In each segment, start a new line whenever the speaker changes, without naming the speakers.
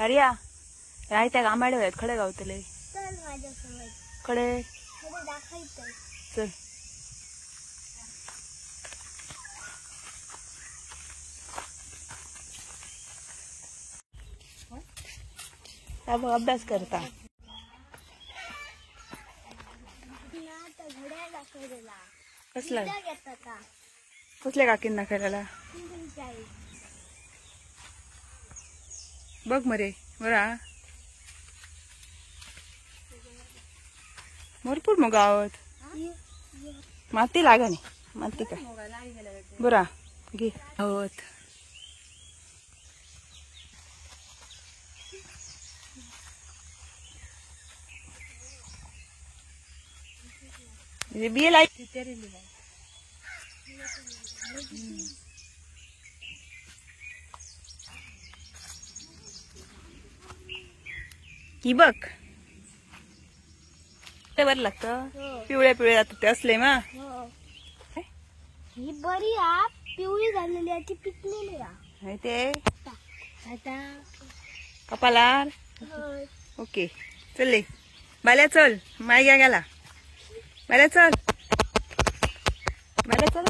हरिया राहत्या आंबाडे आहेत खडे गावतले
चल माझ्यासोबत
खडे
थोडं दाखवायचं.
चल अभ्यास करता
घड्याळ दाखवलेला
कसला
घेता का
कसल्या काकीन दाखवलेला बघ मरे बरा भरपूर मग गावात माती लागा नाही माती काय बरा घे गावात बिये लाई ही बघ ते बरं लागतं पिवळ्या पिवळ्या जातात ते असले मा
ही बरी आ पिवळी झालेली आहे ती पिकलेली आहे
ते
आता
कपालार ओके चल बाल्या चल माय घ्या गेला बाल्या चल बाल्या चल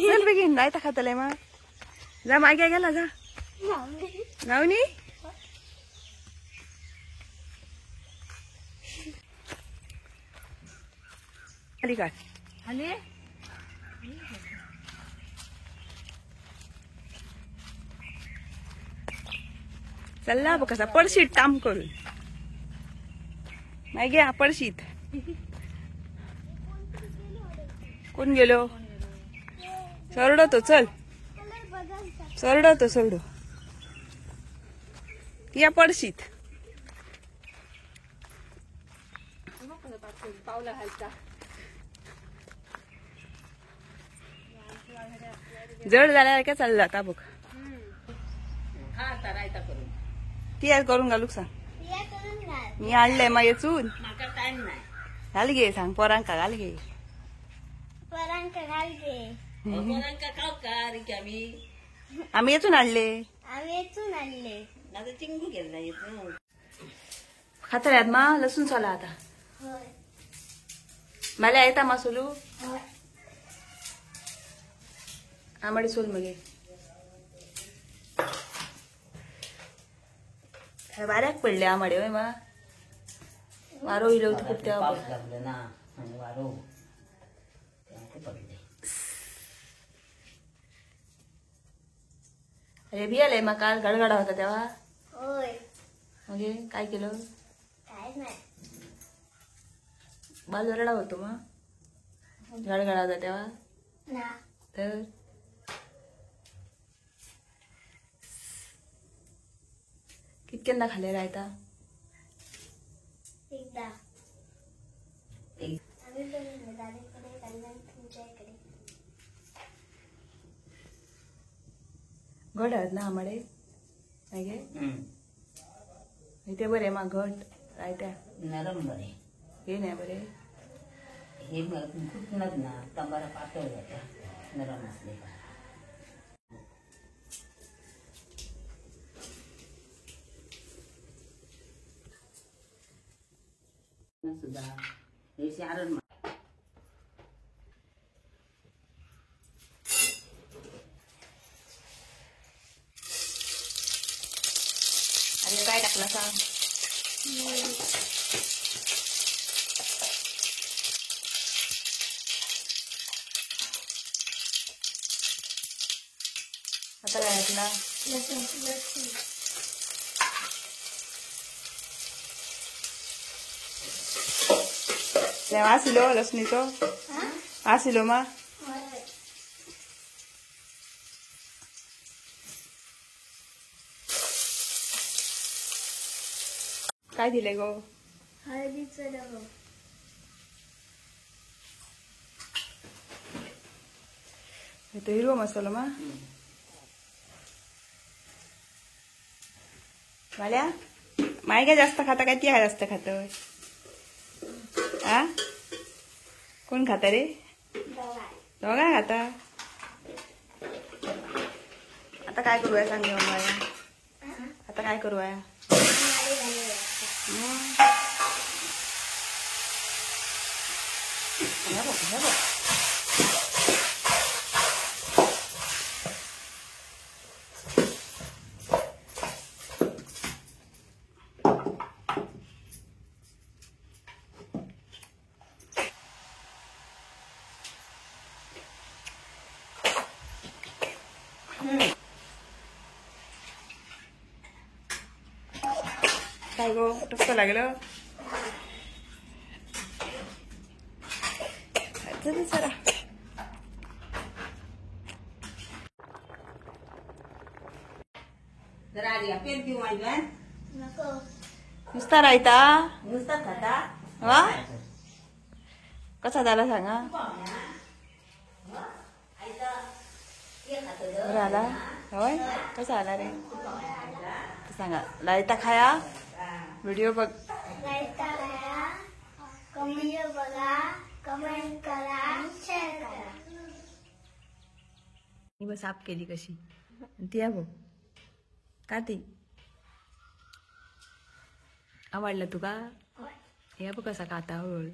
चल बेगीन नाही तर खातले मा जा माय घ्या गेला जा नावनी खाली काढ खाली चल्ला बघ कसा पडशीत काम करून नाही घ्या पडशीत कोण गेलो सरडतो चल सरडतो सरडो या पडशीत जड झाल्यावर काय चाललं आता बघ ती आज करून घालूक सांग मी आणलंय मग येचून घाल घे सांग पोरांका घाल घे आम्ही येचून आणले खातर मा लसूण सोला आता मला येता मा सोलू आंबाडी सोल मगे वाऱ्याक पडले आंबाडे होय मा वारो इलो होतो खूप तेव्हा अरे बियाले मग काल गडगडा होता तेव्हा म्हणजे काय केलं बाल रडा होतो मग गडगडा होता तेव्हा तर कितक्यांदा खाले रायता घट आहेत ना आंबाडे नाही ते बरे मग घट रायत्या
नरम बरे
हे नाही बरे
हे फुटणार ना तंबारा पातळ जात्या नरम असले का सुद्धा हे शारण
अरे काय टाकला सांग आता काय टाकला आसिलो लसणीचो आसिलो मा काय दिले गो
हळदीचं डबं
तो हिरवा मसाला मा माल्या माय काय जास्त खाता काय ती जास्त खात आ कोण खाता रे दोघा खाता आता काय करूया सांग मम्मा आता काय करूया काय गो टक्क लागलं जरा
जरा आधी पेन पिऊ माझ्या
नको.
नुसता रायता
नुसता खाता
वा कसा झाला सांगा बरं आला होय कसा आला रे सांगा लायता खाया व्हिडिओ बघ
लाईक करा, कमेंट बघा, कमेंट करा, शेअर करा.
मी बस साफ केली कशी ती आहे बघ का ती आवडलं तुका हे बघ कसा काता हळूहळू